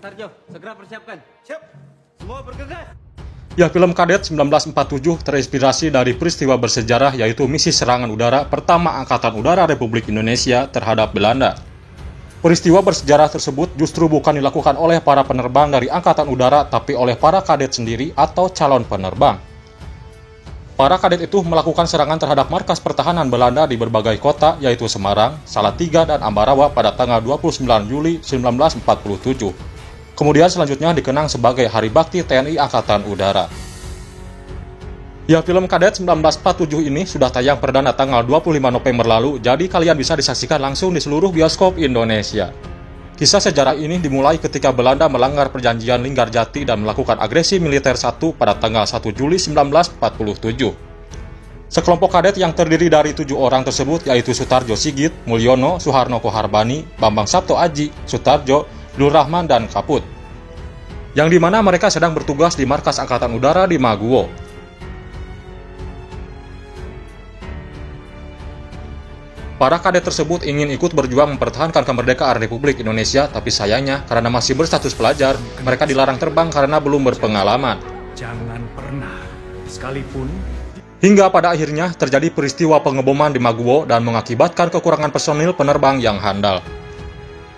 Tarjo, segera persiapkan. Siap. Semua bergegas. Ya, film Kadet 1947 terinspirasi dari peristiwa bersejarah yaitu misi serangan udara pertama Angkatan Udara Republik Indonesia terhadap Belanda. Peristiwa bersejarah tersebut justru bukan dilakukan oleh para penerbang dari Angkatan Udara tapi oleh para kadet sendiri atau calon penerbang. Para kadet itu melakukan serangan terhadap markas pertahanan Belanda di berbagai kota yaitu Semarang, Salatiga, dan Ambarawa pada tanggal 29 Juli 1947. Kemudian selanjutnya dikenang sebagai Hari Bakti TNI Angkatan Udara. Ya, film Kadet 1947 ini sudah tayang perdana tanggal 25 November lalu, jadi kalian bisa disaksikan langsung di seluruh bioskop Indonesia. Kisah sejarah ini dimulai ketika Belanda melanggar perjanjian Linggarjati dan melakukan agresi militer 1 pada tanggal 1 Juli 1947. Sekelompok kadet yang terdiri dari 7 orang tersebut yaitu Sutarjo Sigit, Mulyono, Suharno Koharbani, Bambang Sabto Aji, Sutarjo, Nur Rahman, dan Kaput. Yang dimana mereka sedang bertugas di markas Angkatan Udara di Maguwo. Para kadet tersebut ingin ikut berjuang mempertahankan kemerdekaan Republik Indonesia, tapi sayangnya karena masih berstatus pelajar, mereka dilarang terbang karena belum berpengalaman. Jangan pernah, sekalipun. Hingga pada akhirnya terjadi peristiwa pengeboman di Maguwo dan mengakibatkan kekurangan personil penerbang yang handal.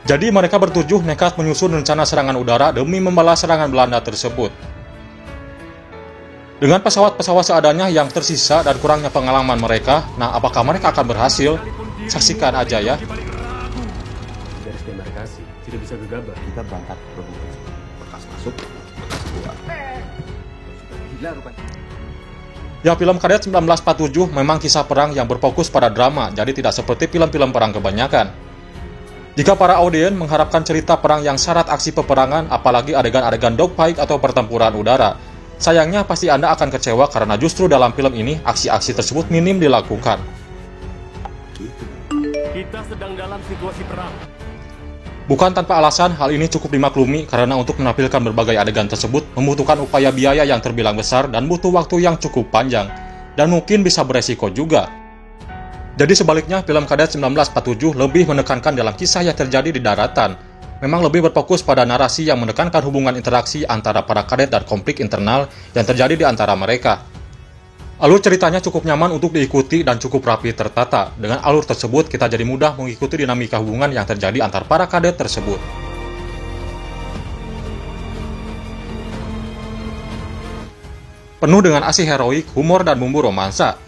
Jadi mereka bertujuh nekat menyusun rencana serangan udara demi membalas serangan Belanda tersebut. Dengan pesawat-pesawat seadanya yang tersisa dan kurangnya pengalaman mereka, nah apakah mereka akan berhasil? Saksikan aja ya. Dari demarkasi, tidak bisa gegabah. Kita berangkat bekas masuk, bekas keluar. Gila rupanya. Ya, film Kadet 1947 memang kisah perang yang berfokus pada drama, jadi tidak seperti film-film perang kebanyakan. Jika para audiens mengharapkan cerita perang yang syarat aksi peperangan, apalagi adegan-adegan dogfight atau pertempuran udara, sayangnya pasti Anda akan kecewa karena justru dalam film ini aksi-aksi tersebut minim dilakukan. Kita sedang dalam situasi perang. Bukan tanpa alasan, hal ini cukup dimaklumi karena untuk menampilkan berbagai adegan tersebut membutuhkan upaya biaya yang terbilang besar dan butuh waktu yang cukup panjang, dan mungkin bisa beresiko juga. Jadi sebaliknya, film Kadet 1947 lebih menekankan dalam kisah yang terjadi di daratan. Memang lebih berfokus pada narasi yang menekankan hubungan interaksi antara para kadet dan konflik internal yang terjadi di antara mereka. Alur ceritanya cukup nyaman untuk diikuti dan cukup rapi tertata. Dengan alur tersebut, kita jadi mudah mengikuti dinamika hubungan yang terjadi antar para kadet tersebut. Penuh dengan aksi heroik, humor, dan bumbu romansa.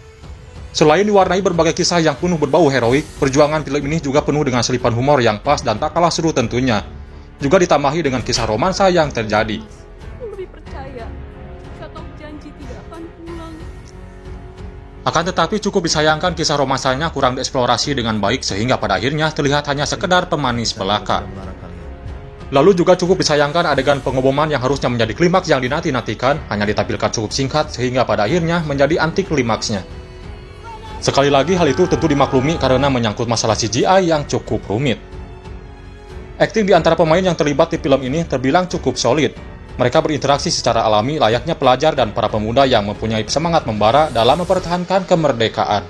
Selain diwarnai berbagai kisah yang penuh berbau heroik, perjuangan film ini juga penuh dengan selipan humor yang pas dan tak kalah seru tentunya. Juga ditambahi dengan kisah romansa yang terjadi. Lebih percaya, kata janji tidak akan pulang. Akan tetapi cukup disayangkan kisah romansanya kurang dieksplorasi dengan baik sehingga pada akhirnya terlihat hanya sekedar pemanis belaka. Lalu juga cukup disayangkan adegan pengeboman yang harusnya menjadi klimaks yang dinanti-nantikan hanya ditampilkan cukup singkat sehingga pada akhirnya menjadi anti klimaksnya. Sekali lagi hal itu tentu dimaklumi karena menyangkut masalah CGI yang cukup rumit. Akting di antara pemain yang terlibat di film ini terbilang cukup solid. Mereka berinteraksi secara alami layaknya pelajar dan para pemuda yang mempunyai semangat membara dalam mempertahankan kemerdekaan.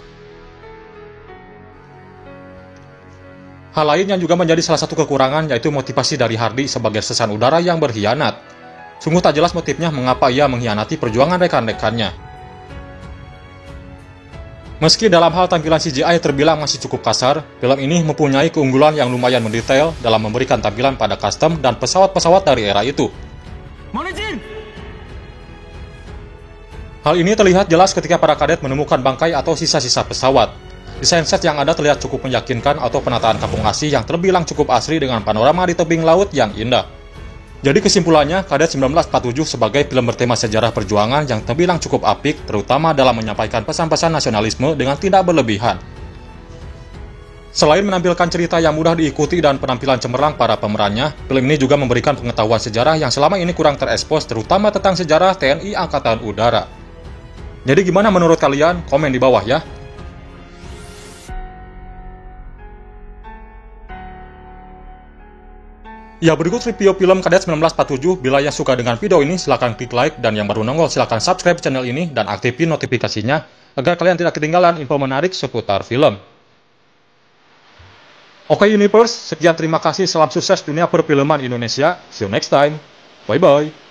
Hal lain yang juga menjadi salah satu kekurangan yaitu motivasi dari Hardy sebagai sesan udara yang berkhianat. Sungguh tak jelas motifnya mengapa ia mengkhianati perjuangan rekan-rekannya. Meski dalam hal tampilan CGI terbilang masih cukup kasar, film ini mempunyai keunggulan yang lumayan mendetail dalam memberikan tampilan pada custom dan pesawat-pesawat dari era itu. Hal ini terlihat jelas ketika para kadet menemukan bangkai atau sisa-sisa pesawat. Desain set yang ada terlihat cukup meyakinkan atau penataan kampung asli yang terbilang cukup asri dengan panorama di tebing laut yang indah. Jadi kesimpulannya, Kadet 1947 sebagai film bertema sejarah perjuangan yang terbilang cukup apik, terutama dalam menyampaikan pesan-pesan nasionalisme dengan tidak berlebihan. Selain menampilkan cerita yang mudah diikuti dan penampilan cemerlang para pemerannya, film ini juga memberikan pengetahuan sejarah yang selama ini kurang terekspos, terutama tentang sejarah TNI Angkatan Udara. Jadi gimana menurut kalian? Komen di bawah ya. Ya, berikut review film Kadet 1947. Bila yang suka dengan video ini, silahkan klik like, dan yang baru nongol silahkan subscribe channel ini dan aktifin notifikasinya agar kalian tidak ketinggalan info menarik seputar film. Oke Universe, sekian terima kasih, salam sukses dunia perfilman Indonesia. See you next time. Bye-bye.